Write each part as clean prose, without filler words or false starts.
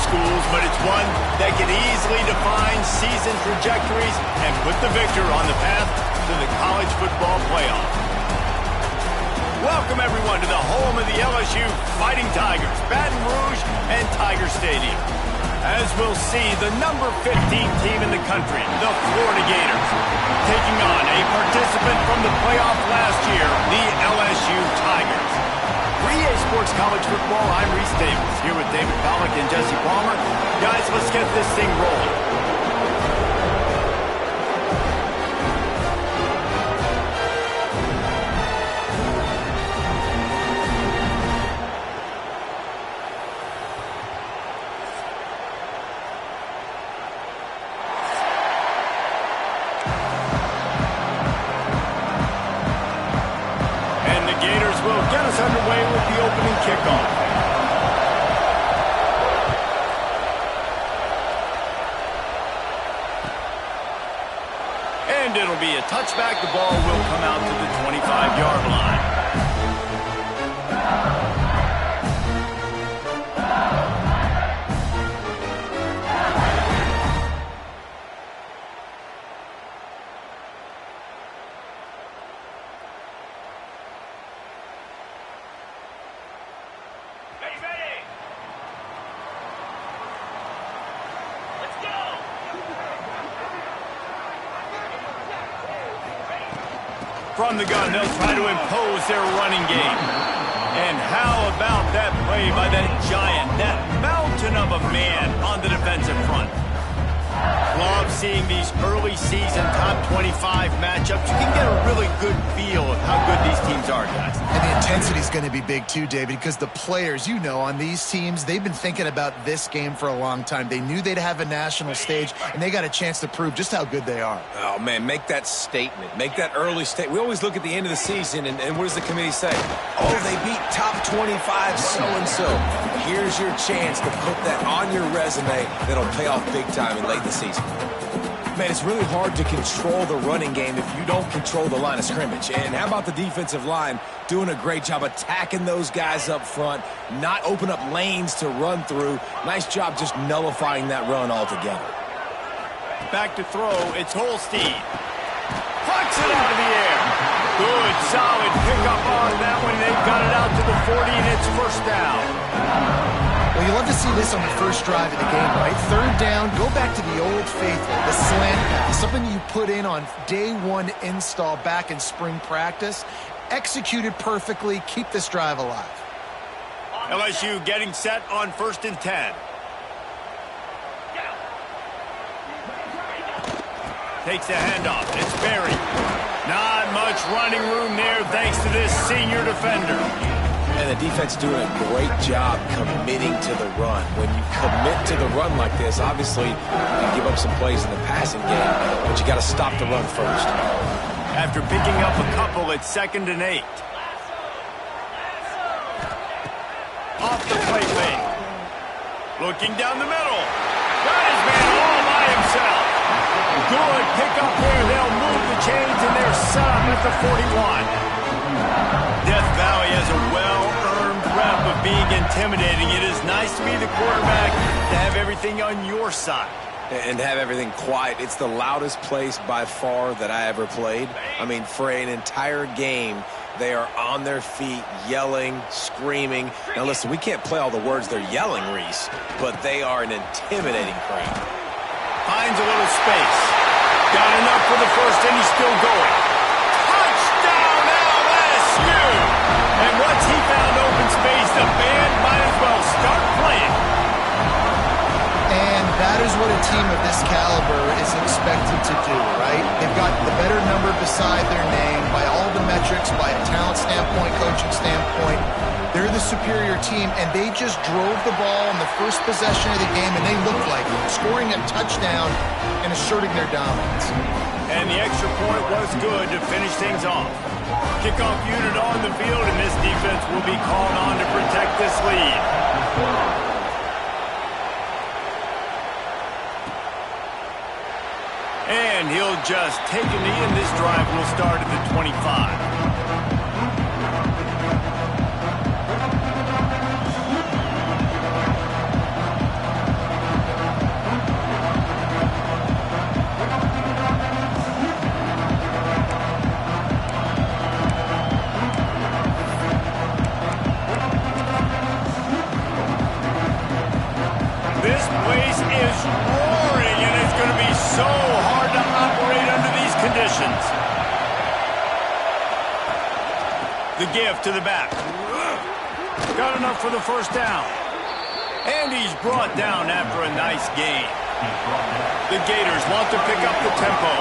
schools, but it's one that can easily define season trajectories and put the victor on the path to the college football playoff. Welcome, everyone, to the home of the LSU Fighting Tigers, Baton Rouge and Tiger Stadium. As we'll see, the number 15 team in the country, the Florida Gators, taking on a participant from the playoff last year, the LSU Tigers. For EA Sports College Football, I'm Reese Davis, here with David Pollack and Jesse Palmer. Guys, let's get this thing rolling. Underway with the opening kickoff. And it'll be a touchback. The ball will come out to the 25-yard line. From the gun, they'll try to impose their running game. And how about that play by that giant, that mountain of a man on the defensive front? Love seeing these early season top 25 matchups. You can get a really good feel of how good these teams are, guys. And the intensity is going to be big too, David, because the players, you know, on these teams, they've been thinking about this game for a long time. They knew they'd have a national stage, and they got a chance to prove just how good they are. Oh, man, make that statement. Make that early statement. We always look at the end of the season, and what does the committee say? Oh, they beat top 25 so-and-so. Here's your chance to put that on your resume that'll pay off big time in late the season. Man, it's really hard to control the running game if you don't control the line of scrimmage. And how about the defensive line doing a great job attacking those guys up front, not open up lanes to run through. Nice job just nullifying that run altogether. Back to throw, it's Holstein. Plucks it out of the air. Good, solid pickup on that one. They've got it out to the 40, and it's first down. Well, you love to see this on the first drive of the game, right? Third down, go back to the old faithful, the slant pass, something you put in on day one install back in spring practice. Executed perfectly, keep this drive alive. LSU getting set on 1st and 10. Takes the handoff. It's Berry. Not much running room there thanks to this senior defender. And the defense doing a great job committing to the run. When you commit to the run like this, obviously you give up some plays in the passing game, but you got to stop the run first. After picking up a couple, it's 2nd and 8. Off the play fake. Looking down the middle. Got his man all by himself. Good pickup there. They'll move the chains, and they're set up at the 41. Death Valley has a well-earned rep of being intimidating. It is nice to be the quarterback, to have everything on your side. And have everything quiet. It's the loudest place by far that I ever played. I mean, for an entire game, they are on their feet, yelling, screaming. Now, listen, we can't play all the words they're yelling, Reese, but they are an intimidating crowd. Finds a little space. Got enough for the first, and he's still going. Touchdown, LSU! And once he found open space, the band might as well start playing. And that is what a team of this caliber is expected to do, right? They've got the better number beside their name by all the metrics, by a talent standpoint, coaching standpoint. They're the superior team, and they just drove the ball in the first possession of the game, and they looked like it, scoring a touchdown and asserting their dominance. And the extra point was good to finish things off. Kickoff unit on the field, and this defense will be called on to protect this lead. And he'll just take a knee, and this drive will start at the 25. The give to the back. Got enough for the first down. And he's brought down after a nice gain. The Gators want to pick up the tempo.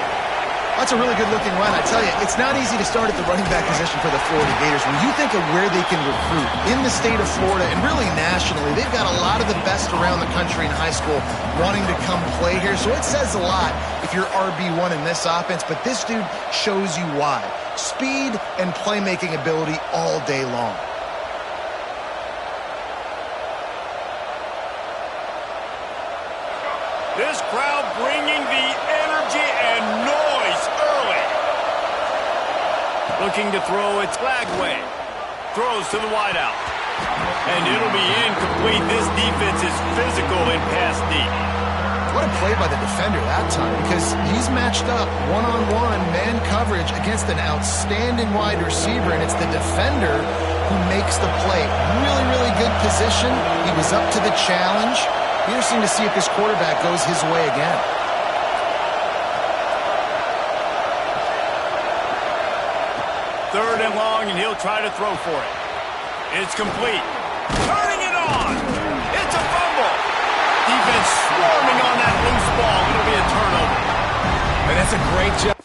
That's a really good-looking run. I tell you, it's not easy to start at the running back position for the Florida Gators. When you think of where they can recruit in the state of Florida and really nationally, they've got a lot of the best around the country in high school wanting to come play here. So it says a lot if you're RB1 in this offense, but this dude shows you why. Speed and playmaking ability all day long. This crowd bringing the energy and noise early. Looking to throw it Flagway. Throws to the wideout. And it'll be incomplete. This defense is physical in pass deep. What a play by the defender that time, because he's matched up one-on-one man coverage against an outstanding wide receiver, and it's the defender who makes the play. Really, really good position. He was up to the challenge. Interesting to see if this quarterback goes his way again. Third and long, and he'll try to throw for it. It's complete. Turning it on. It's a fumble. Defense swarming on that loose ball. It'll be a turnover. And that's a great job.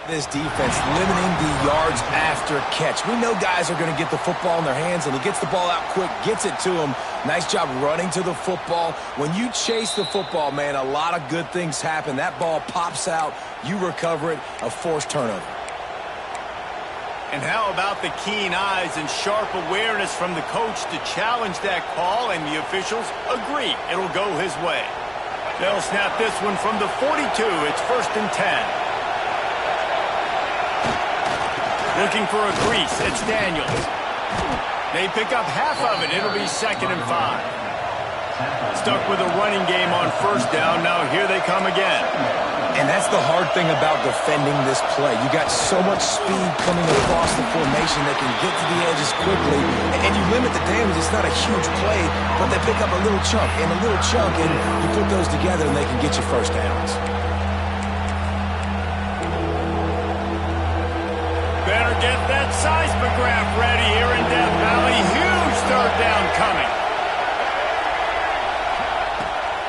This defense limiting the yards after catch. We know guys are going to get the football in their hands, and he gets the ball out quick, gets it to him. Nice job running to the football. When you chase the football, man, a lot of good things happen. That ball pops out, you recover it, a forced turnover. And how about the keen eyes and sharp awareness from the coach to challenge that call, and the officials agree it'll go his way. They'll snap this one from the 42. It's 1st and 10. Looking for a crease. It's Daniels. They pick up half of it. It'll be 2nd and 5. Stuck with a running game on 1st down. Now here they come again. And that's the hard thing about defending this play. You got so much speed coming across the formation that can get to the edges quickly, and you limit the damage. It's not a huge play, but they pick up a little chunk and a little chunk, and you put those together and they can get you first downs. Better get that seismograph ready here in Death Valley. Huge 3rd down coming.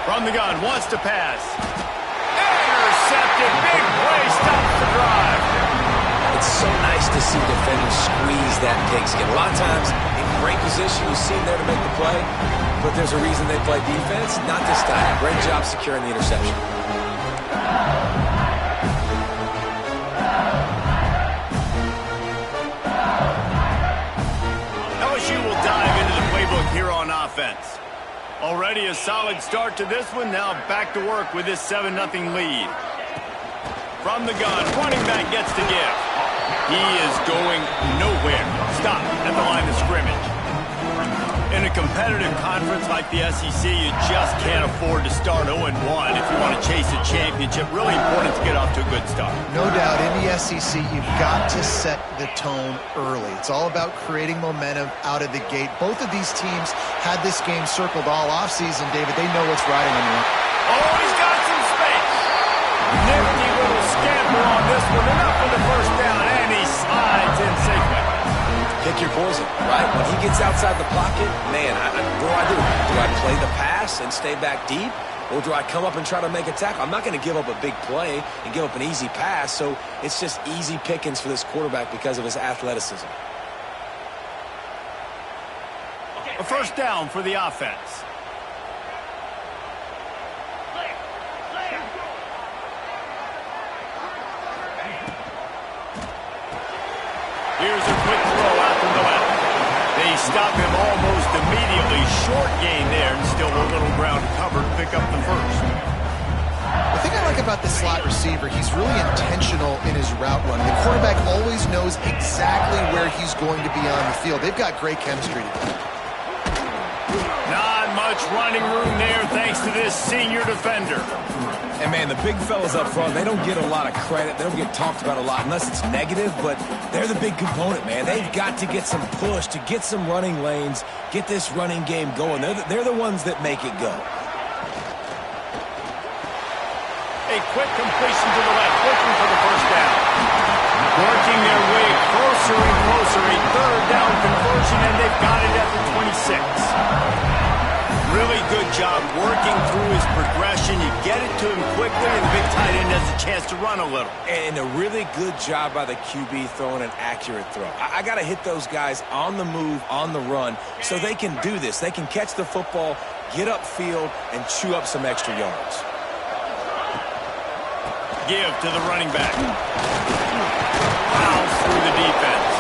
From the gun, wants to pass. Intercepted. Big play, stops the drive. It's so nice to see defenders squeeze that pigskin. A lot of times, in great position, you see them there to make the play, but there's a reason they play defense. Not this time. Great job securing the interception. LSU will dive into the playbook here on offense. Already a solid start to this one. Now back to work with this 7-0 lead. From the gun, running back gets to give. He is going nowhere. Stop at the line of scrimmage. In a competitive conference like the SEC, you just can't afford to start 0-1 if you want to chase a championship. Really important to get off to a good start. No doubt, in the SEC, you've got to set the tone early. It's all about creating momentum out of the gate. Both of these teams had this game circled all offseason, David. They know what's riding on them. Oh, he's got some space. Nifty little scamper on this one. Enough for the first down, and he slides in safely. Pick your poison, right? When he gets outside the pocket, man, what do? Do I play the pass and stay back deep? Or do I come up and try to make a tackle? I'm not going to give up a big play and give up an easy pass, so it's just easy pickings for this quarterback because of his athleticism. A first down for the offense. Here's a quick throw out to the left. They stop him almost immediately. Short gain there, and still a little ground covered. Pick up the first. The thing I like about the slot receiver, he's really intentional in his route running. The quarterback always knows exactly where he's going to be on the field. They've got great chemistry together. Not much running room there thanks to this senior defender. And, man, the big fellas up front, they don't get a lot of credit. They don't get talked about a lot unless it's negative, but they're the big component, man. They've got to get some push, to get some running lanes, get this running game going. They're the ones that make it go. A a quick completion to the left, looking for the first down. Working their way closer and closer, a third down conversion, and they've got it at the 26. Really good job working through his progression. You get it to him quickly, and the big tight end has a chance to run a little. And a really good job by the QB throwing an accurate throw. I got to hit those guys on the move, on the run, so they can do this. They can catch the football, get upfield, and chew up some extra yards. Give to the running back. Fouls through the defense.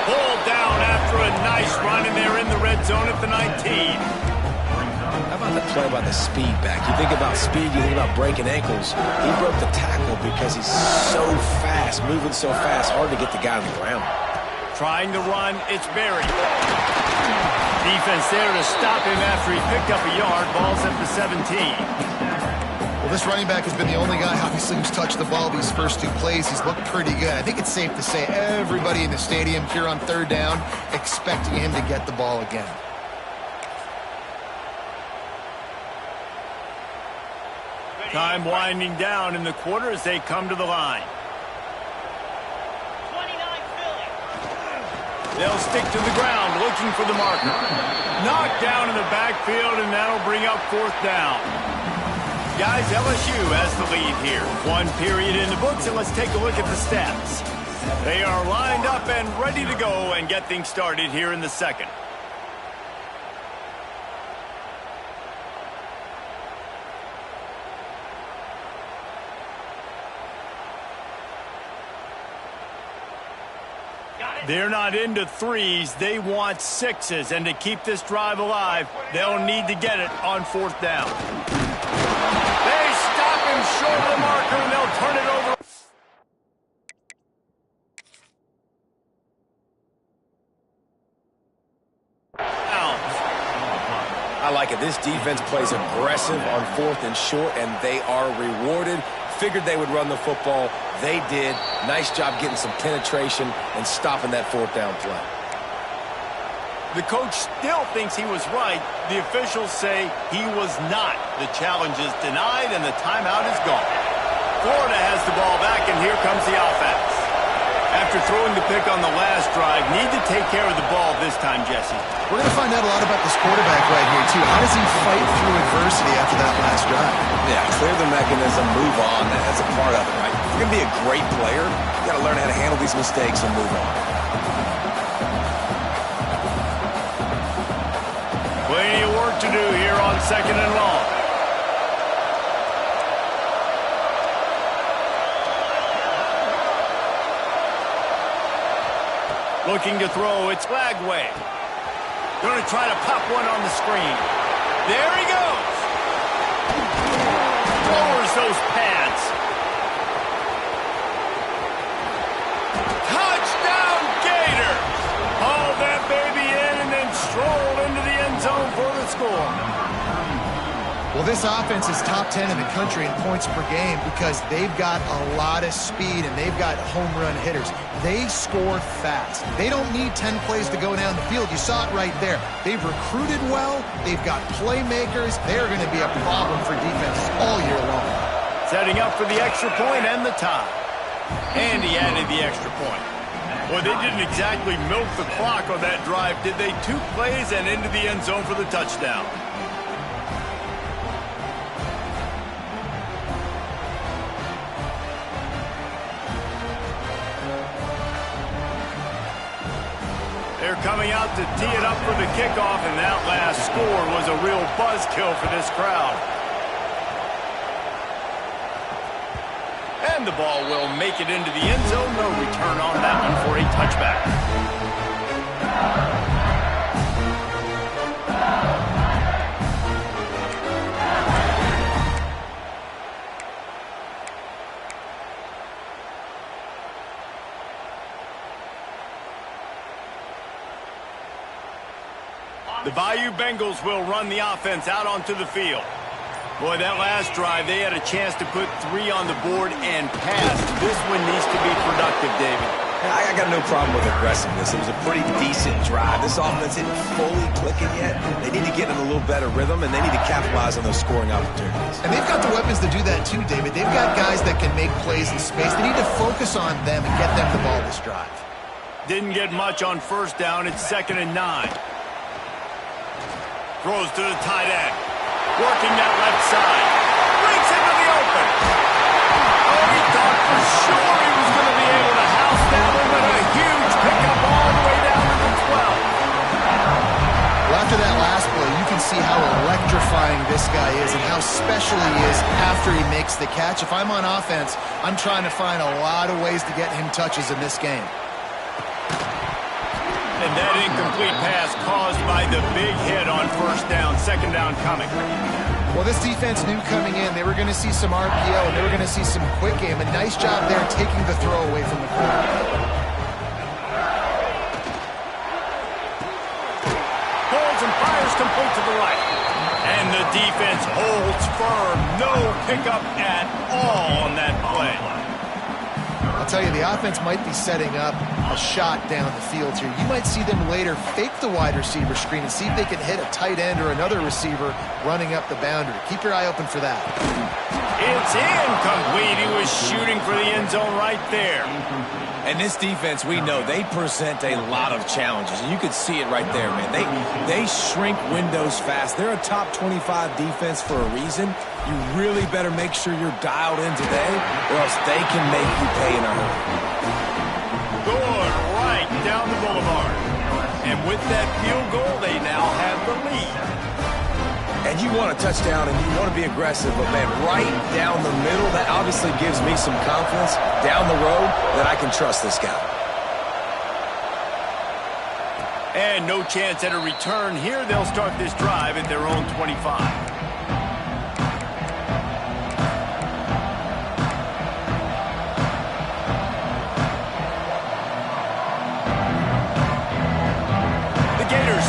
Pulled down after a nice run, and they're in the red zone at the 19. How about the play by the speed back? You think about speed, you think about breaking ankles. He broke the tackle because he's so fast, moving so fast, hard to get the guy on the ground. Trying to run, it's Berry. Defense there to stop him after he picked up a yard. Ball's at the 17. Well, this running back has been the only guy, obviously, who's touched the ball these first two plays. He's looked pretty good. I think it's safe to say everybody in the stadium here on third down expecting him to get the ball again. Time winding down in the quarter as they come to the line. 29 Philly. They'll stick to the ground looking for the marker. Knocked down in the backfield, and that'll bring up fourth down. Guys, LSU has the lead here. One period in the books, and let's take a look at the stats. They are lined up and ready to go and get things started here in the second. They're not into threes. They want sixes. And to keep this drive alive, they'll need to get it on fourth down. They stop him short of the marker, and they'll turn it over. I like it. This defense plays aggressive on fourth and short, and they are rewarded. Figured they would run the football. They did. Nice job getting some penetration and stopping that fourth down play. The coach still thinks he was right. The officials say he was not. The challenge is denied, and the timeout is gone. Florida has the ball back, and here comes the offense. After throwing the pick on the last drive, need to take care of the ball this time, Jesse. We're going to find out a lot about this quarterback right here, too. How does he fight through adversity after that last drive? Yeah, clear the mechanism, move on. That's a part of it, right? If you're going to be a great player, you got to learn how to handle these mistakes and move on. Plenty of work to do here on second and long. Looking to throw, it's Lagway. Going to try to pop one on the screen. There he goes. Lowers those pads. Touchdown, Gator. Hauled that baby in and then strolled into the end zone for the score. Well, this offense is top 10 in the country in points per game because they've got a lot of speed and they've got home run hitters. They score fast. They don't need 10 plays to go down the field. You saw it right there. They've recruited well. They've got playmakers. They're going to be a problem for defenses all year long. Setting up for the extra point and the tie. And he added the extra point. Well, they didn't exactly milk the clock on that drive, did they? 2 plays and into the end zone for the touchdown. They're coming out to tee it up for the kickoff, and that last score was a real buzzkill for this crowd. And the ball will make it into the end zone. No return on that one for a touchback. The Bayou Bengals will run the offense out onto the field. Boy, that last drive, they had a chance to put 3 on the board and pass. This one needs to be productive, David. I got no problem with aggressiveness. It was a pretty decent drive. This offense isn't fully clicking yet. They need to get in a little better rhythm, and they need to capitalize on those scoring opportunities. And they've got the weapons to do that too, David. They've got guys that can make plays in space. They need to focus on them and get them the ball this drive. Didn't get much on first down. It's 2nd and 9. Throws to the tight end. Working that left side. Breaks into the open. Oh, he thought for sure he was going to be able to house that one, but a huge pickup all the way down to the 12. Well, after that last play, you can see how electrifying this guy is and how special he is after he makes the catch. If I'm on offense, I'm trying to find a lot of ways to get him touches in this game. And that incomplete pass caused by the big hit on first down. 2nd down coming. Well, this defense knew coming in they were going to see some RPO and they were going to see some quick game. A nice job there taking the throw away from the corner. Holds and fires complete to the right. And the defense holds firm. No pickup at all on that play. I'll tell you, the offense might be setting up a shot down the field here. You might see them later fake the wide receiver screen and see if they can hit a tight end or another receiver running up the boundary. Keep your eye open for that. It's incomplete. He was shooting for the end zone right there. And this defense, we know, they present a lot of challenges. And you can see it right there, man. They shrink windows fast. They're a top 25 defense for a reason. You really better make sure you're dialed in today, or else they can make you pay in a hurry. Good right down the boulevard. And with that field goal, they now have the lead. And you want a touchdown and you want to be aggressive, but man, right down the middle, that obviously gives me some confidence down the road that I can trust this guy. And no chance at a return here. They'll start this drive at their own 25.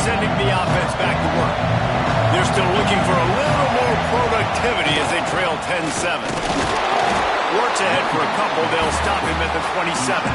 Sending the offense back to work. They're still looking for a little more productivity as they trail 10-7. Works ahead for a couple. They'll stop him at the 27.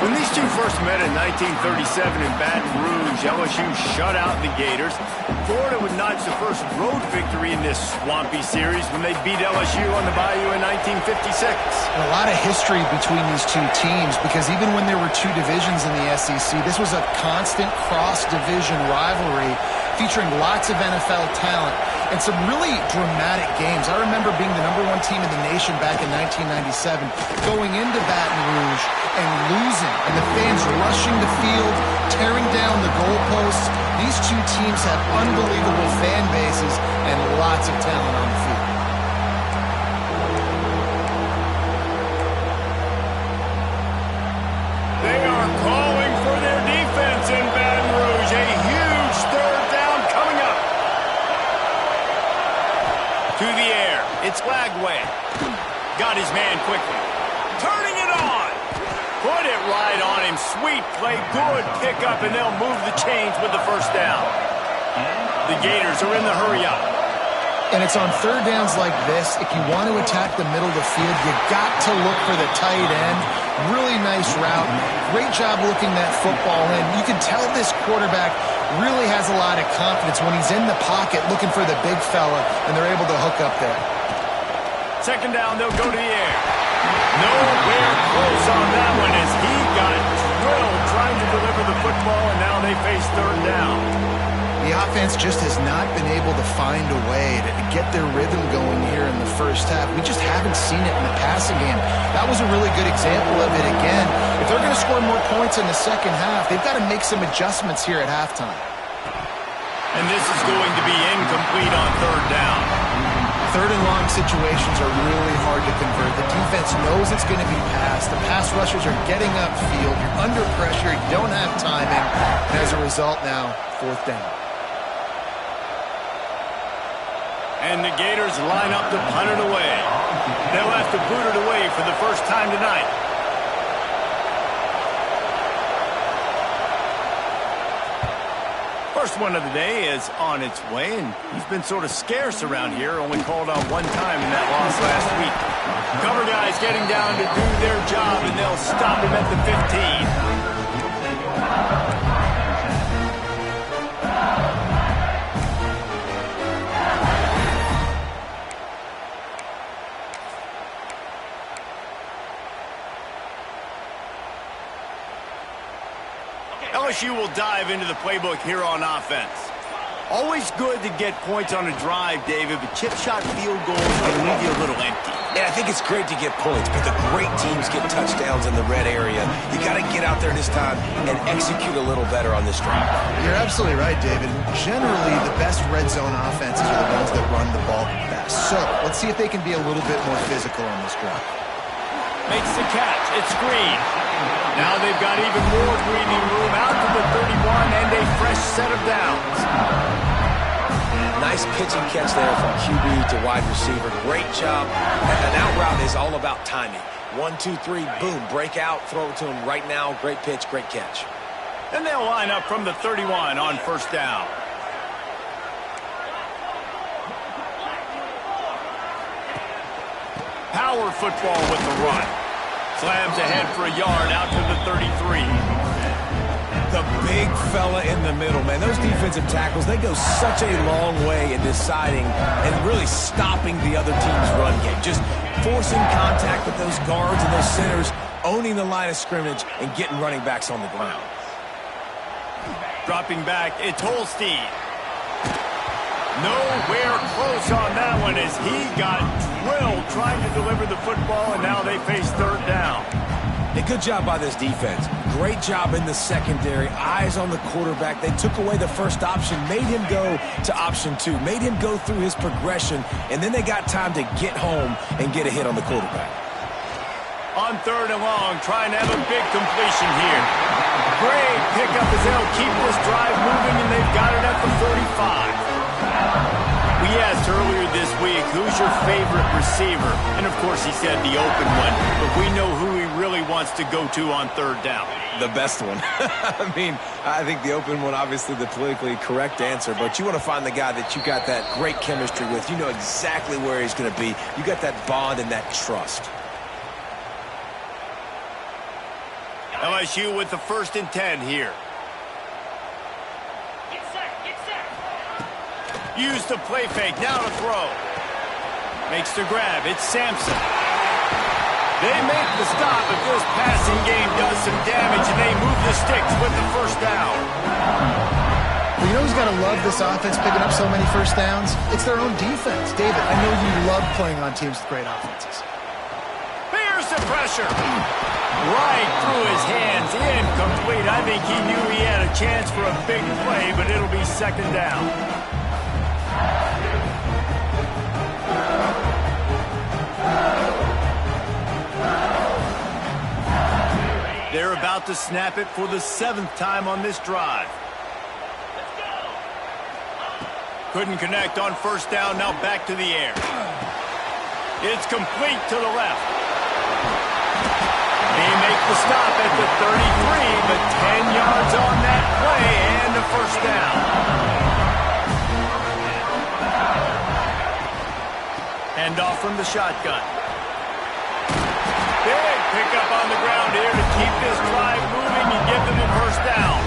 When these two first met in 1937 in Baton Rouge, LSU shut out the Gators. Florida would notch the first road victory in this swampy series when they beat LSU on the Bayou in 1956. And a lot of history between these two teams because even when there were two divisions in the SEC, this was a constant cross-division rivalry featuring lots of NFL talent and some really dramatic games. I remember being the #1 team in the nation back in 1997, going into Baton Rouge and losing, and the fans rushing the field, tearing down the goalposts. These two teams have unbelievable fan bases and lots of talent on the field. They are calling for their defense in Baton Rouge. A huge 3rd down coming up. To the air. It's Lagway. Got his man quickly. Turning it on. Put it right on him. Sweet play. Good pickup, and they'll move the chains with the first down. The Gators are in the hurry up. And it's on 3rd downs like this. If you want to attack the middle of the field, you got to look for the tight end. Really nice route. Great job looking that football in. You can tell this quarterback really has a lot of confidence when he's in the pocket looking for the big fella, and they're able to hook up there. 2nd down, they'll go to the air. Nowhere close on that one as he got drilled trying to deliver the football, and now they face 3rd down. The offense just has not been able to find a way to get their rhythm going here in the first half. We just haven't seen it in the passing game. That was a really good example of it again. If they're going to score more points in the second half, they've got to make some adjustments here at halftime. And this is going to be incomplete on 3rd down. 3rd and long situations are really hard to convert. The defense knows it's going to be passed. The pass rushers are getting upfield. You're under pressure. You don't have timing. And as a result now, 4th down. And the Gators line up to punt it away. They'll have to boot it away for the first time tonight. First one of the day is on its way, and he's been sort of scarce around here, only called on one time in that loss last week. Cover guys getting down to do their job, and they'll stop him at the 15. LSU will dive into the playbook here on offense. Always good to get points on a drive, David, but chip shot field goals can leave you a little empty. And I think it's great to get points, but the great teams get touchdowns in the red area. You got to get out there this time and execute a little better on this drive. You're absolutely right, David. Generally, the best red zone offenses are the ones that run the ball best. So let's see if they can be a little bit more physical on this drive. Makes the catch. It's Green. Now they've got even more breathing room out to the 31 and a fresh set of downs. Nice pitch and catch there from QB to wide receiver. Great job. And an out route is all about timing. 1, 2, 3, boom, break out, throw it to him right now. Great pitch, great catch. And they'll line up from the 31 on first down. Power football with the run. Slams ahead for a yard out to the 33. The big fella in the middle, man. Those defensive tackles, they go such a long way in deciding and really stopping the other team's run game. Just forcing contact with those guards and those centers, owning the line of scrimmage, and getting running backs on the ground. Dropping back, it's Holstein. Nowhere close on that one as he got drilled trying to deliver the football, and now they face third down. A good job by this defense. Great job in the secondary. Eyes on the quarterback. They took away the first option, made him go to option 2, made him go through his progression, and then they got time to get home and get a hit on the quarterback. On third and long, trying to have a big completion here. Great pickup as they'll keep this drive moving, and they've got it at the 45. We asked earlier this week, who's your favorite receiver? And, of course, he said the open one. But we know who he really wants to go to on third down. The best one. I mean, I think the open one, obviously the politically correct answer. But you want to find the guy that you got that great chemistry with. You know exactly where he's going to be. You got that bond and that trust. LSU with the 1st and 10 here. Use the play fake, now to throw. Makes the grab, it's Sampson. They make the stop, but this passing game does some damage, and they move the sticks with the first down. Well, you know who's got to love this offense picking up so many first downs? It's their own defense. David, I know you love playing on teams with great offenses. Here's the pressure. Right through his hands, incomplete. I think he knew he had a chance for a big play, but it'll be second down. They're about to snap it for the 7th time on this drive. Couldn't connect on first down, now back to the air. It's complete to the left. They make the stop at the 33, but 10 yards on that play and a first down. Hand off from the shotgun. Big pickup on the ground here to keep this drive moving and give them a first down.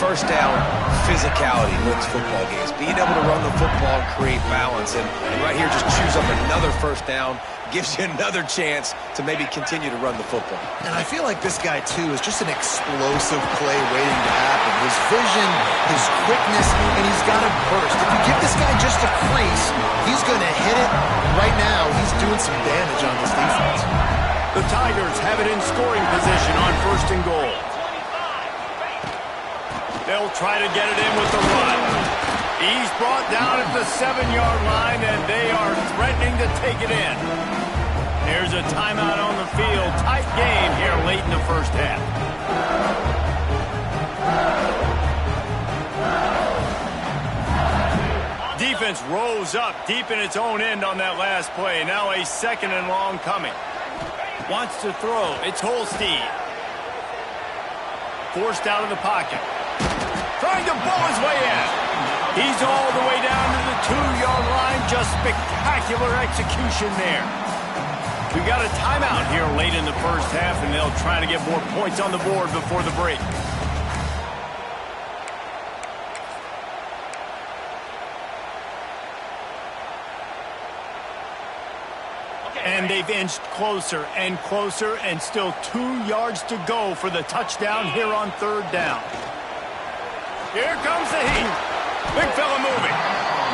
First down, physicality wins football games. Being able to run the football and create balance. And right here, just choose up another first down. Gives you another chance to maybe continue to run the football. And I feel like this guy, too, is just an explosive play waiting to happen. His vision, his quickness, and he's got a burst. If you give this guy just a crease, he's going to hit it. Right now, he's doing some damage on this defense. The Tigers have it in scoring position on 1st and goal. They'll try to get it in with the run. He's brought down at the 7-yard line, and they are threatening to take it in. There's a timeout on the field. Tight game here late in the first half. Defense rose up deep in its own end on that last play. Now a 2nd and long coming. Wants to throw. It's Holstein. Forced out of the pocket. trying to bull his way in. He's all the way down to the 2-yard line. Just spectacular execution there. We got a timeout here late in the first half, and they'll try to get more points on the board before the break. And they've inched closer and closer, and still 2 yards to go for the touchdown here on 3rd down. Here comes the heat. Big fella moving.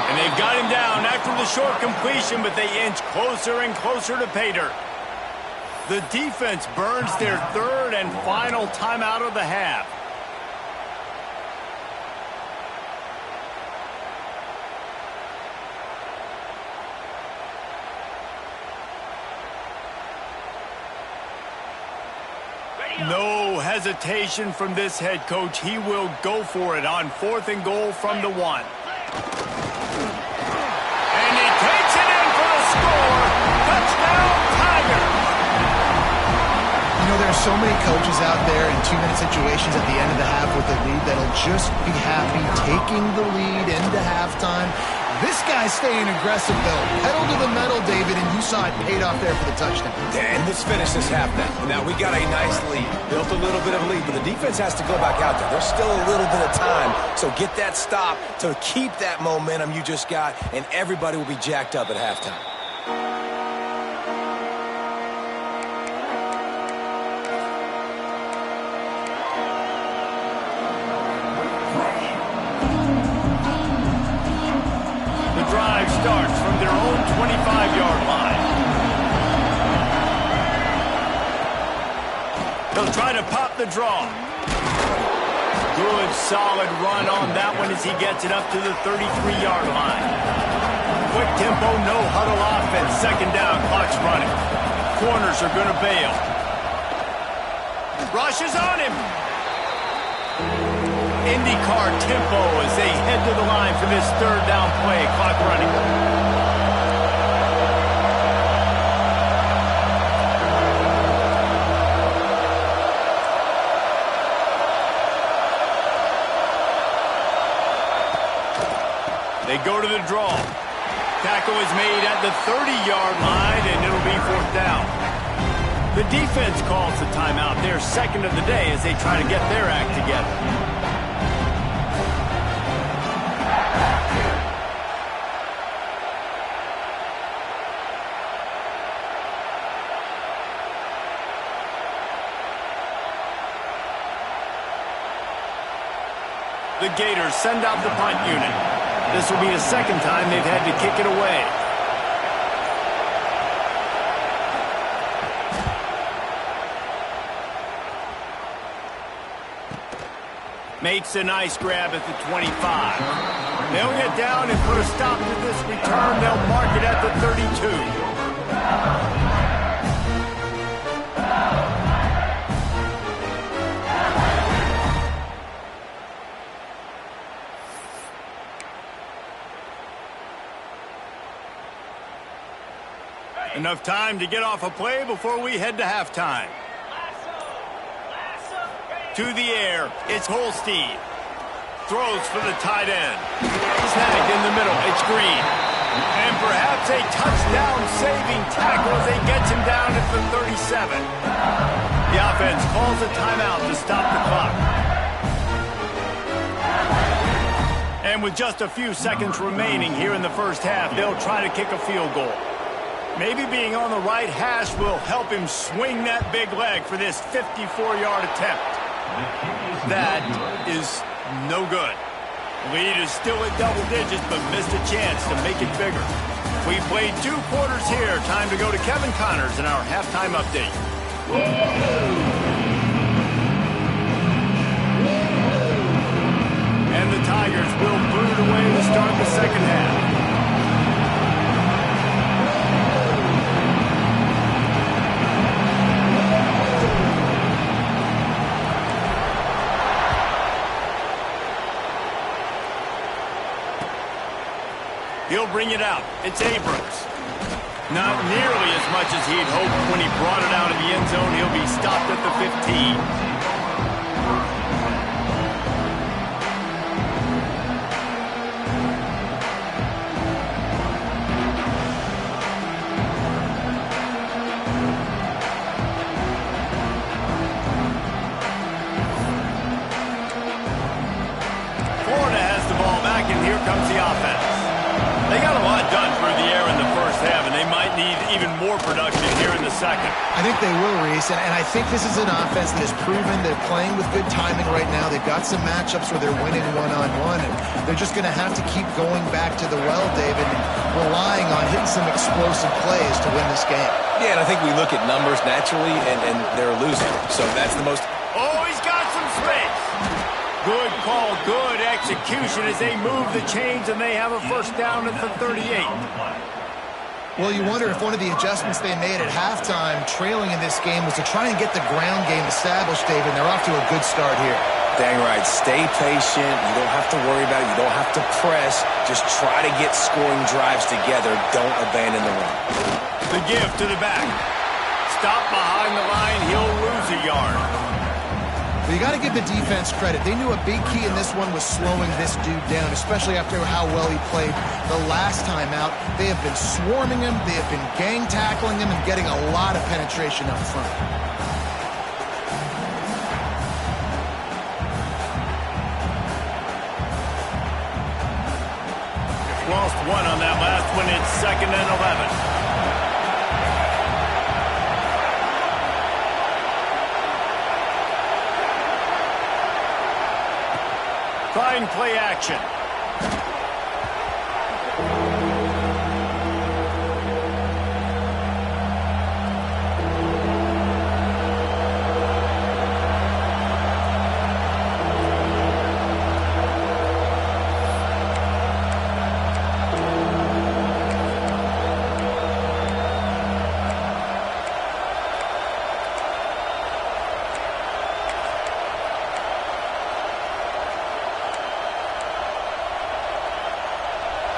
And they've got him down after the short completion, but they inch closer and closer to pay dirt. The defense burns their 3rd and final timeout of the half. No hesitation from this head coach. He will go for it on 4th and goal from the 1. And he takes it in for the score. Touchdown, Tigers! You know, there are so many coaches out there in 2-minute situations at the end of the half with a lead that'll just be happy taking the lead into halftime. This guy's staying aggressive, though. Pedal to the metal, David, and you saw it paid off there for the touchdown. And let's finish this half now. Now, we got a nice lead. Built a little bit of a lead, but the defense has to go back out there. There's still a little bit of time, so get that stop to keep that momentum you just got, and everybody will be jacked up at halftime. Starts from their own 25-yard line. They'll try to pop the draw. Good, solid run on that one as he gets it up to the 33-yard line. Quick tempo, no huddle offense. 2nd down, clock's running. Corners are going to bail. Rush is on him. IndyCar tempo as they head to the line for this 3rd down play. Clock running. They go to the draw. Tackle is made at the 30-yard line, and it'll be 4th down. The defense calls the timeout. Their 2nd of the day as they try to get their act together. The Gators send out the punt unit. This will be the 2nd time they've had to kick it away. Makes a nice grab at the 25. They'll get down and put a stop to this return. They'll mark it at the 32. Enough time to get off a play before we head to halftime. To the air, it's Holstein. Throws for the tight end. Snagged in the middle, it's Green. And perhaps a touchdown-saving tackle as they gets him down at the 37. The offense calls a timeout to stop the clock. And with just a few seconds remaining here in the first half, they'll try to kick a field goal. Maybe being on the right hash will help him swing that big leg for this 54-yard attempt. That is no good. Lead is still at double digits, but missed a chance to make it bigger. We played 2 quarters here. Time to go to Kevin Connors in our halftime update. And the Tigers will boot it away to start the 2nd half. He'll bring it out. It's Abrams. Not nearly as much as he'd hoped when he brought it out of the end zone. He'll be stopped at the 15. need even more production here in the second. I think they will, Reese, and I think this is an offense that has proven they're playing with good timing right now. They've got some matchups where they're winning one-on-one, and they're just going to have to keep going back to the well, David, and relying on hitting some explosive plays to win this game. Yeah, and I think we look at numbers naturally, and they're losing. So that's the most... Oh, he's got some space. Good call, good execution as they move the chains, and they have a first down at the 38. Well, you wonder if one of the adjustments they made at halftime, trailing in this game, was to try and get the ground game established, David, and they're off to a good start here. Dang right. Stay patient. You don't have to worry about it. You don't have to press. Just try to get scoring drives together. Don't abandon the run. The give to the back. Stop behind the line. He'll lose a yard. But you got to give the defense credit. They knew a big key in this one was slowing this dude down, especially after how well he played the last time out. They have been swarming him. They have been gang tackling him and getting a lot of penetration up front. Lost one on that last one. It's 2nd and 11. Trying play action.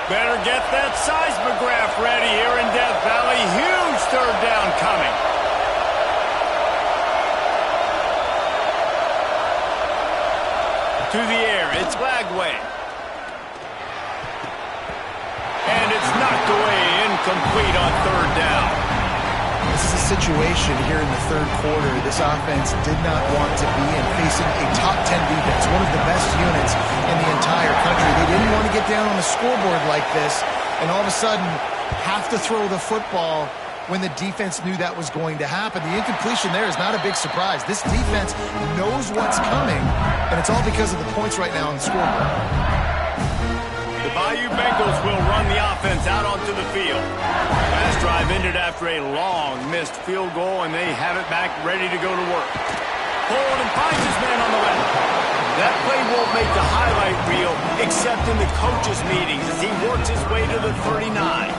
Better get that seismograph ready here in Death Valley. Huge third down coming. To the air, it's Lagway. And it's knocked away, incomplete on third down. This is a situation here in the third quarter this offense did not want to be in, facing a top 10 defense, one of the best units in the entire country. They didn't want to get down on the scoreboard like this and all of a sudden have to throw the football when the defense knew that was going to happen. The incompletion there is not a big surprise. This defense knows what's coming, and it's all because of the points right now on the scoreboard. The Bayou Bengals will run the offense out onto the field. Last drive ended after a long missed field goal, and they have it back ready to go to work. Holden finds his man on the left. That play won't make the highlight reel, except in the coaches' meetings as he works his way to the 39.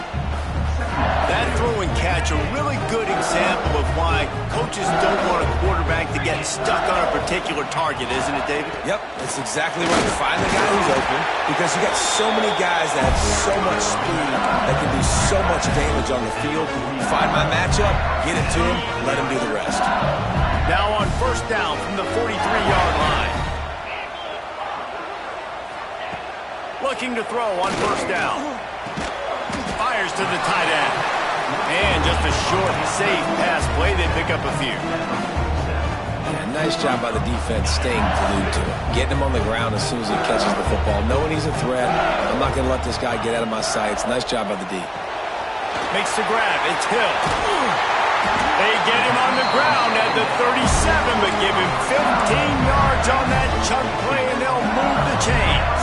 That throw and catch, a really good example of why coaches don't want a quarterback to get stuck on a particular target, isn't it, David? Yep, that's exactly right. Find the guy who's open, because you got so many guys that have so much speed that can do so much damage on the field. Find my matchup, get it to him, let him do the rest. Now on first down from the 43-yard line. Looking to throw on first down. Fires to the tight end. And just a short, safe pass play. They pick up a few. Yeah, nice job by the defense staying glued to him. Getting him on the ground as soon as he catches the football. Knowing he's a threat. I'm not going to let this guy get out of my sights. Nice job by the D. Makes the grab. It's Hill. They get him on the ground at the 37, but give him 15 yards on that chunk play, and they'll move the chains.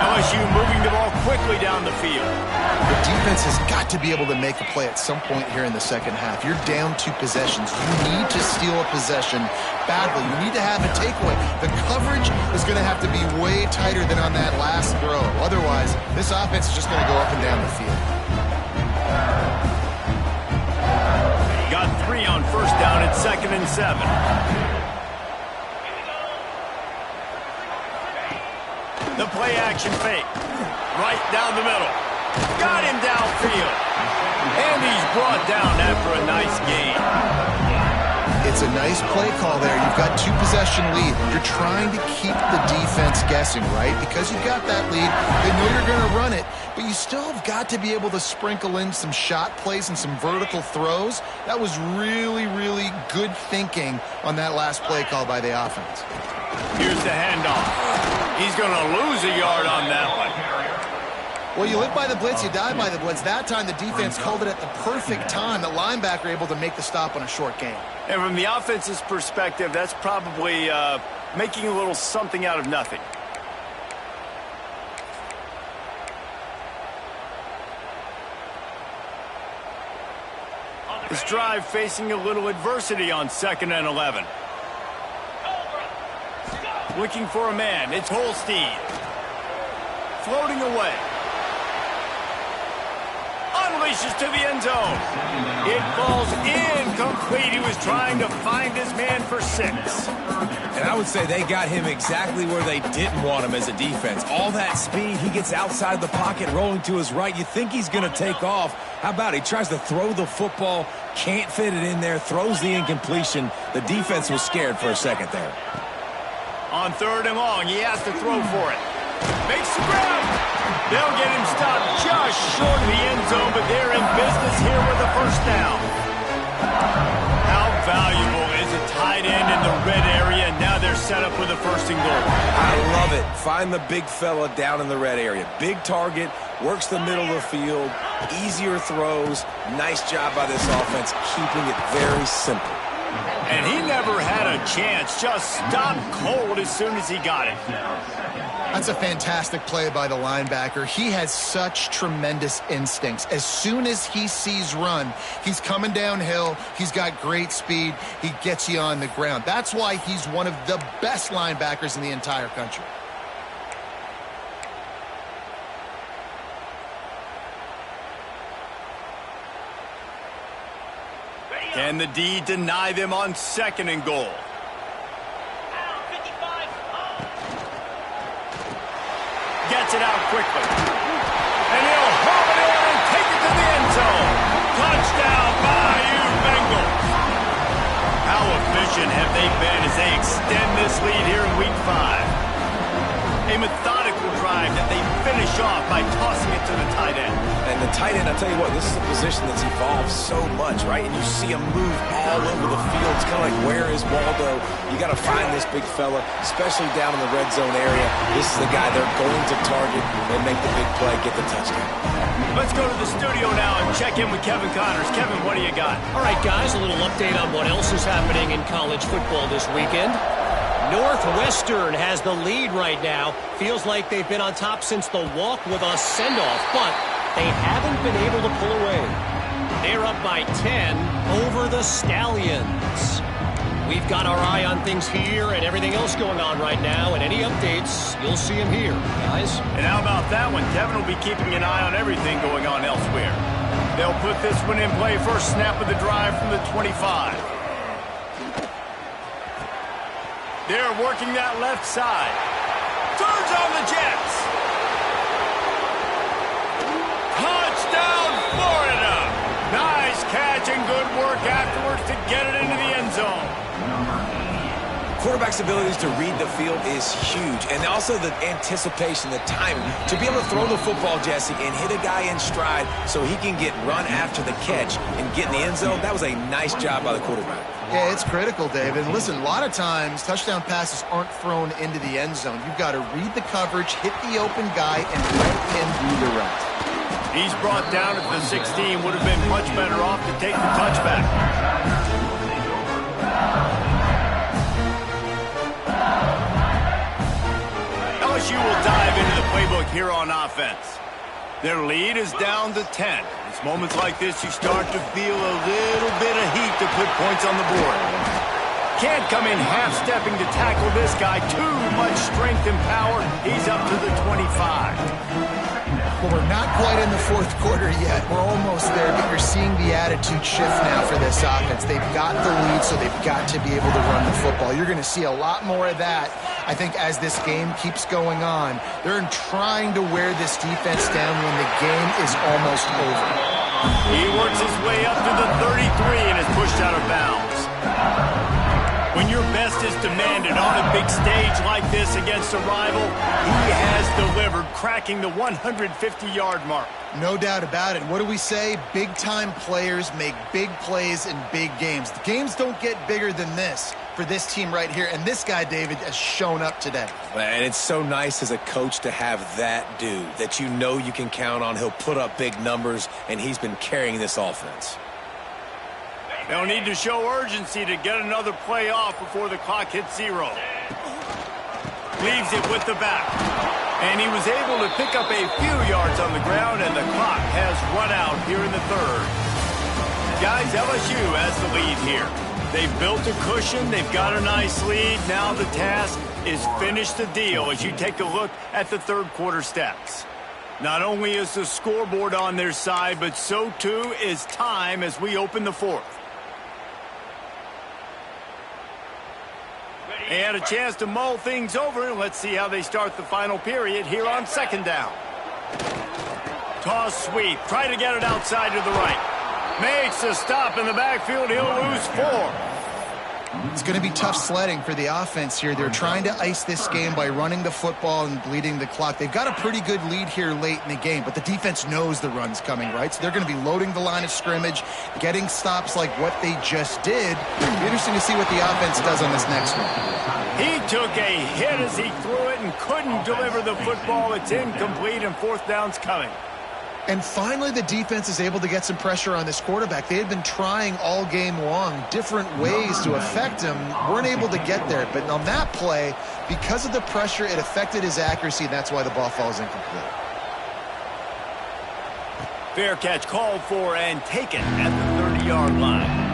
LSU moving the ball quickly down the field. The defense has got to be able to make a play at some point here in the second half. You're down 2 possessions. You need to steal a possession badly. You need to have a takeaway. The coverage is going to have to be way tighter than on that last throw. Otherwise, this offense is just going to go up and down the field. Got 3 on first down at 2nd and 7. The play action fake. Right down the middle. Got him downfield. And he's brought down after a nice gain. It's a nice play call there. You've got 2 possession lead. You're trying to keep the defense guessing, right? Because you've got that lead. They know you're going to run it, but you still have got to be able to sprinkle in some shot plays and some vertical throws. That was really, really good thinking on that last play call by the offense. Here's the handoff. He's going to lose a yard on that one. Well, you live by the blitz, you die by the blitz. That time, the defense called it at the perfect time. The linebacker able to make the stop on a short gain. And from the offense's perspective, that's probably making a little something out of nothing. This drive facing a little adversity on 2nd and 11. Looking for a man. It's Holstein. Floating away. Unleashes to the end zone. It falls incomplete. He was trying to find his man for 6. And I would say they got him exactly where they didn't want him as a defense. All that speed, he gets outside the pocket, rolling to his right. You think he's going to take off. How about he tries to throw the football, can't fit it in there, throws the incompletion. The defense was scared for a second there. On 3rd and long, he has to throw for it. Makes the grab. They'll get him stopped just short of the end zone, but they're in business here with a first down. How valuable is a tight end in the red area? Now they're set up with a 1st and goal. I love it. Find the big fella down in the red area. Big target, works the middle of the field, easier throws. Nice job by this offense, keeping it very simple. And he never had a chance, just stopped cold as soon as he got it. That's a fantastic play by the linebacker. He has such tremendous instincts. As soon as he sees run, he's coming downhill. He's got great speed. He gets you on the ground. That's why he's one of the best linebackers in the entire country. Can the D deny them on 2nd and goal? Gets it out quickly. And he'll haul it in and take it to the end zone. Touchdown, Bayou Bengals. How efficient have they been as they extend this lead here in Week 5? A methodical drive that they finish off by tossing it to the tight end. And the tight end, I'll tell you what, this is a position that's evolved so much, right? And you see him move all over the field. It's kind of like, where is Waldo? You got to find this big fella, especially down in the red zone area. This is the guy they're going to target and make the big play, get the touchdown. Let's go to the studio now and check in with Kevin Connors. Kevin, what do you got? All right, guys, a little update on what else is happening in college football this weekend. Northwestern has the lead right now. Feels like they've been on top since the walk with a send-off, but they haven't been able to pull away. They're up by 10 over the Stallions. We've got our eye on things here and everything else going on right now, and any updates, you'll see them here, guys. And how about that one? Kevin will be keeping an eye on everything going on elsewhere. They'll put this one in play. First snap of the drive from the 25. They're working that left side. Turns on the Jets. Touchdown, Florida. Nice catch and good work afterwards to get it into the end zone. Quarterback's abilities to read the field is huge, and also the anticipation, the timing. To be able to throw the football, Jesse, and hit a guy in stride so he can get run after the catch and get in the end zone, that was a nice job by the quarterback. Yeah, it's critical, David. And listen, a lot of times touchdown passes aren't thrown into the end zone. You've got to read the coverage, hit the open guy, and let him do the rest. He's brought down at the 16. Would have been much better off to take the touchback. LSU will dive into the playbook here on offense. Their lead is down to 10. It's moments like this you start to feel a little bit of heat to put points on the board. Can't come in half-stepping to tackle this guy. Too much strength and power. He's up to the 25. Well, we're not quite in the fourth quarter yet. We're almost there, but you're seeing the attitude shift now for this offense. They've got the lead, so they've got to be able to run the football. You're going to see a lot more of that, I think, as this game keeps going on. They're trying to wear this defense down when the game is almost over. He works his way up to the 33 and is pushed out of bounds. When your best is demanded on a big stage like this against a rival, he has delivered, cracking the 150-yard mark. No doubt about it. What do we say? Big-time players make big plays in big games. The games don't get bigger than this for for this team right here. And this guy, David, has shown up today. And it's so nice as a coach to have that dude that you know you can count on. He'll put up big numbers, and he's been carrying this offense. They'll need to show urgency to get another play off before the clock hits 0. Leaves it with the back. And he was able to pick up a few yards on the ground, and the clock has run out here in the third. Guys, LSU has the lead here. They've built a cushion. They've got a nice lead. Now the task is finish the deal as you take a look at the third quarter stats. Not only is the scoreboard on their side, but so too is time as we open the fourth. They had a chance to mull things over, and let's see how they start the final period here on second down. Toss sweep. Try to get it outside to the right. Makes a stop in the backfield. He'll lose 4. It's going to be tough sledding for the offense here. They're trying to ice this game by running the football and bleeding the clock. They've got a pretty good lead here late in the game, but the defense knows the run's coming, right? So they're going to be loading the line of scrimmage, getting stops like what they just did. It'll be interesting to see what the offense does on this next one. He took a hit as he threw it and couldn't deliver the football. It's incomplete, and fourth down's coming. And finally, the defense is able to get some pressure on this quarterback. They had been trying all game long different ways to affect him. Weren't able to get there. But on that play, because of the pressure, it affected his accuracy, and that's why the ball falls incomplete. Fair catch called for and taken at the 30-yard line.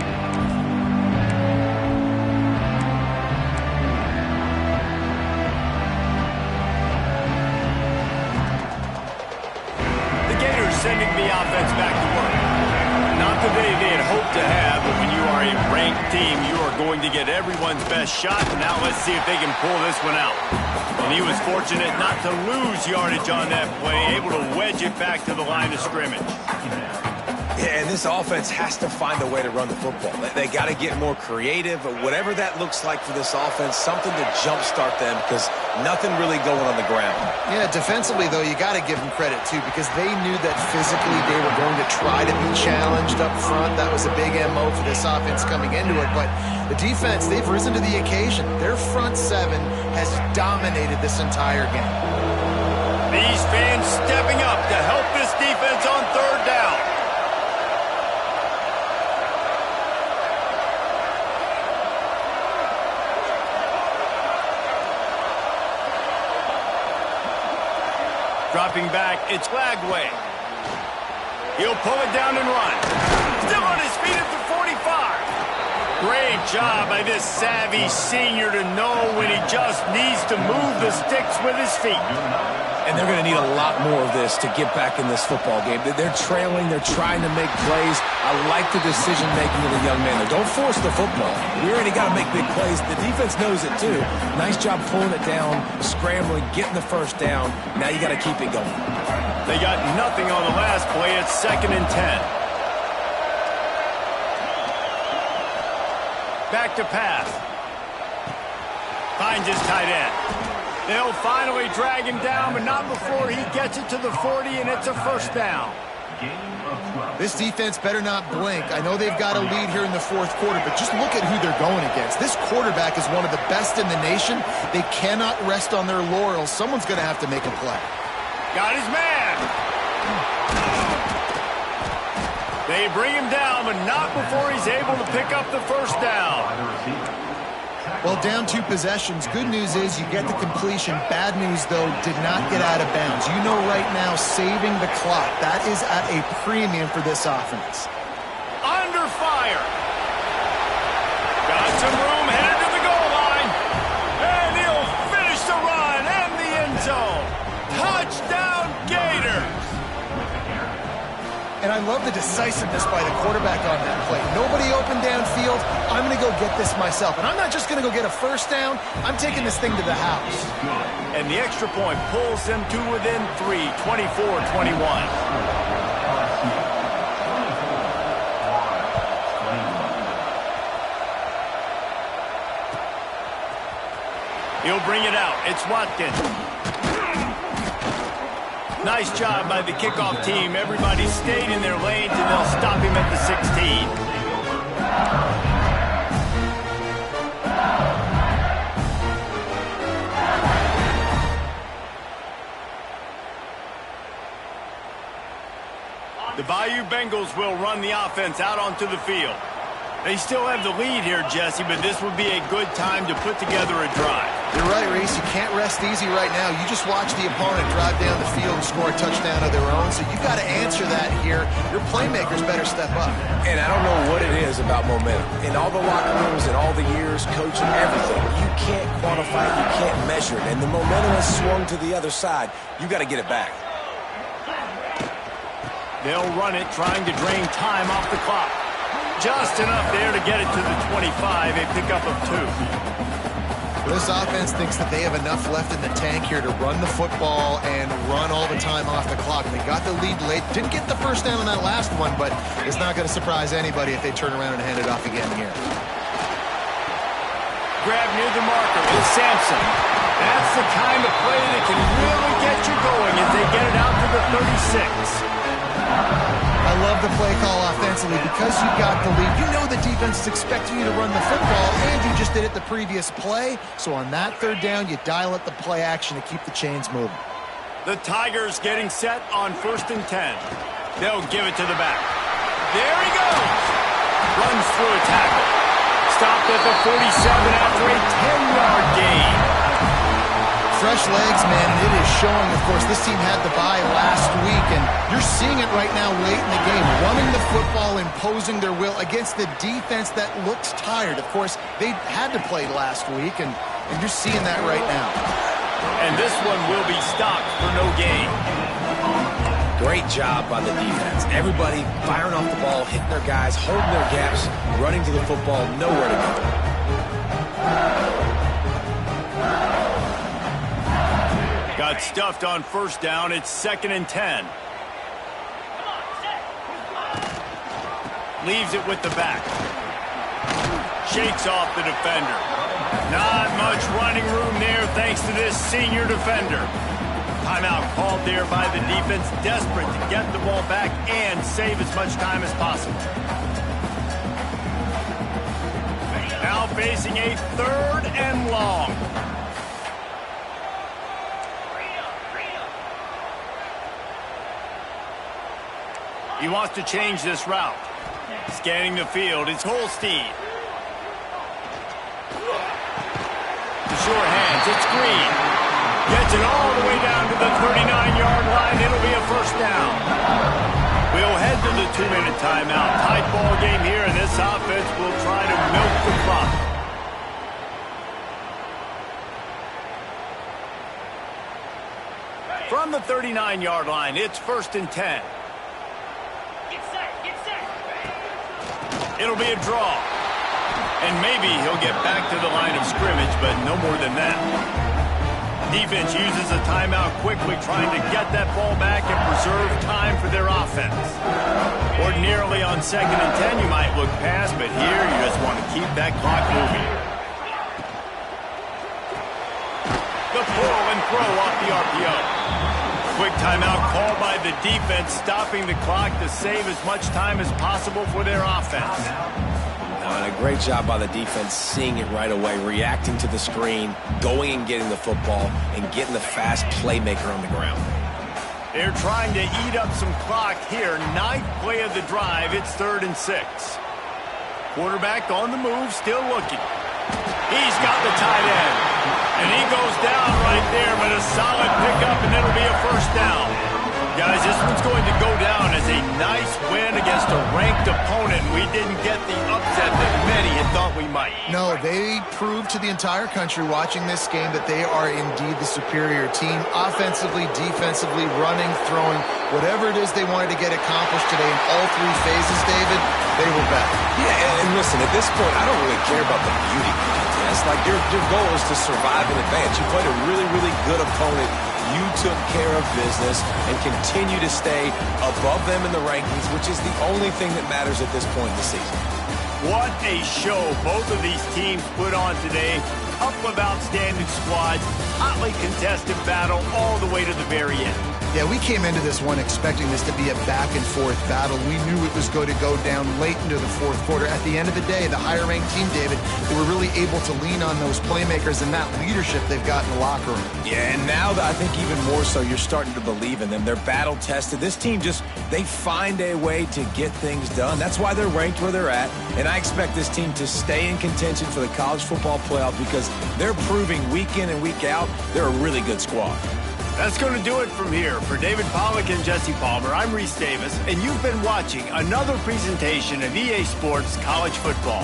Sending the offense back to work. Not the day they had hoped to have, but when you are a ranked team, you are going to get everyone's best shot. And now let's see if they can pull this one out. And he was fortunate not to lose yardage on that play, able to wedge it back to the line of scrimmage. Yeah, and this offense has to find a way to run the football. They got to get more creative, whatever that looks like for this offense, something to jumpstart them because nothing really going on the ground. Yeah, defensively, though, you got to give them credit, too, because they knew that physically they were going to try to be challenged up front. That was a big MO for this offense coming into it. But the defense, they've risen to the occasion. Their front seven has dominated this entire game. These fans stepping up to help this defense on third down. Dropping back, it's Lagway. He'll pull it down and run. Still on his feet at the 45. Great job by this savvy senior to know when he just needs to move the sticks with his feet. And they're going to need a lot more of this to get back in this football game. They're trailing. They're trying to make plays. I like the decision-making of the young man there. Don't force the football. We already got to make big plays. The defense knows it, too. Nice job pulling it down, scrambling, getting the first down. Now you got to keep it going. They got nothing on the last play. It's 2nd and 10. Back to pass. Finds his tight end. They'll finally drag him down, but not before he gets it to the 40, and it's a first down. This defense better not blink. I know they've got a lead here in the fourth quarter, but just look at who they're going against. This quarterback is one of the best in the nation. They cannot rest on their laurels. Someone's going to have to make a play. Got his man. They bring him down, but not before he's able to pick up the first down. Well, down 2 possessions. Good news is you get the completion. Bad news, though, did not get out of bounds. You know right now, saving the clock, that is at a premium for this offense. Under fire. Got some room, headed to the goal line. And he'll finish the run and the end zone. Touchdown, Gators. And I love the decisiveness by the quarterback on that play. Nobody open downfield. I'm going to go get this myself. And I'm not just going to go get a first down. I'm taking this thing to the house. And the extra point pulls them to within 3, 24-21. He'll bring it out. It's Watkins. Nice job by the kickoff team. Everybody stayed in their lanes, and they'll stop him at the 16. Bengals will run the offense out onto the field. They still have the lead here, Jesse, but this would be a good time to put together a drive. You're right, Reese. You can't rest easy right now. You just watch the opponent drive down the field and score a touchdown of their own, so you've got to answer that here. Your playmakers better step up. And I don't know what it is about momentum. In all the locker rooms and all the years, coaching, everything, you can't quantify it, you can't measure it. And the momentum has swung to the other side. You got to get it back. They'll run it, trying to drain time off the clock. Just enough there to get it to the 25, a pickup of 2. This offense thinks that they have enough left in the tank here to run the football and run all the time off the clock. They got the lead late. Didn't get the first down on that last one, but it's not going to surprise anybody if they turn around and hand it off again here. Grab near the marker is Sampson. That's the kind of play that can really get you going as they get it out to the 36. I love the play call offensively because you got the lead. You know the defense is expecting you to run the football, and you just did it the previous play. So on that third down, you dial up the play action to keep the chains moving. The Tigers getting set on 1st and 10. They'll give it to the back. There he goes. Runs through a tackle. Stopped at the 47 after a 10-yard gain. Fresh legs, man, and it is showing. Of course, this team had the bye last week, and you're seeing it right now late in the game. Running the football, imposing their will against the defense that looks tired. Of course, they had to play last week, and you're seeing that right now. And this one will be stopped for no gain. Great job by the defense. Everybody firing off the ball, hitting their guys, holding their gaps, running to the football, nowhere to go. Got stuffed on 1st down. It's 2nd and 10. Leaves it with the back. Shakes off the defender. Not much running room there thanks to this senior defender. Timeout called there by the defense, desperate to get the ball back and save as much time as possible. Now facing a 3rd and long. He wants to change this route. Scanning the field, it's Holstein. The short hands, it's Green. Gets it all the way down to the 39-yard line. It'll be a 1st down. We'll head to the 2-minute timeout. Tight ball game here, and this offense will try to milk the clock. From the 39-yard line, it's 1st and 10. It'll be a draw. And maybe he'll get back to the line of scrimmage, but no more than that. Defense uses a timeout quickly, trying to get that ball back and preserve time for their offense. Ordinarily on 2nd and 10, you might look past, but here you just want to keep that clock moving. The pull and throw off the RPO. Quick timeout called by the defense, stopping the clock to save as much time as possible for their offense. And a great job by the defense, seeing it right away, reacting to the screen, going and getting the football, and getting the fast playmaker on the ground. They're trying to eat up some clock here. 9th play of the drive. It's 3rd and 6. Quarterback on the move, still looking. He's got the tight end. And he goes down right there, but a solid pickup, and it'll be a 1st down. Guys, this one's going to go down as a nice win against a ranked opponent. We didn't get the upset that many had thought we might. No, they proved to the entire country watching this game that they are indeed the superior team. Offensively, defensively, running, throwing, whatever it is they wanted to get accomplished today in all 3 phases, David, they were better. Yeah, and listen, at this point, I don't really care about the beauty contest. Like, your goal is to survive and advance. You played a really, really good opponent. You took care of business and continue to stay above them in the rankings, which is the only thing that matters at this point in the season. What a show both of these teams put on today. Couple of outstanding squads, hotly contested battle all the way to the very end. Yeah, we came into this one expecting this to be a back-and-forth battle. We knew it was going to go down late into the fourth quarter. At the end of the day, the higher-ranked team, David, they were really able to lean on those playmakers and that leadership they've got in the locker room. Yeah, and now I think even more so, you're starting to believe in them. They're battle-tested. This team they find a way to get things done. That's why they're ranked where they're at, and I expect this team to stay in contention for the college football playoff because they're proving week in and week out they're a really good squad. That's going to do it from here. For David Pollack and Jesse Palmer, I'm Reese Davis, and you've been watching another presentation of EA Sports College Football.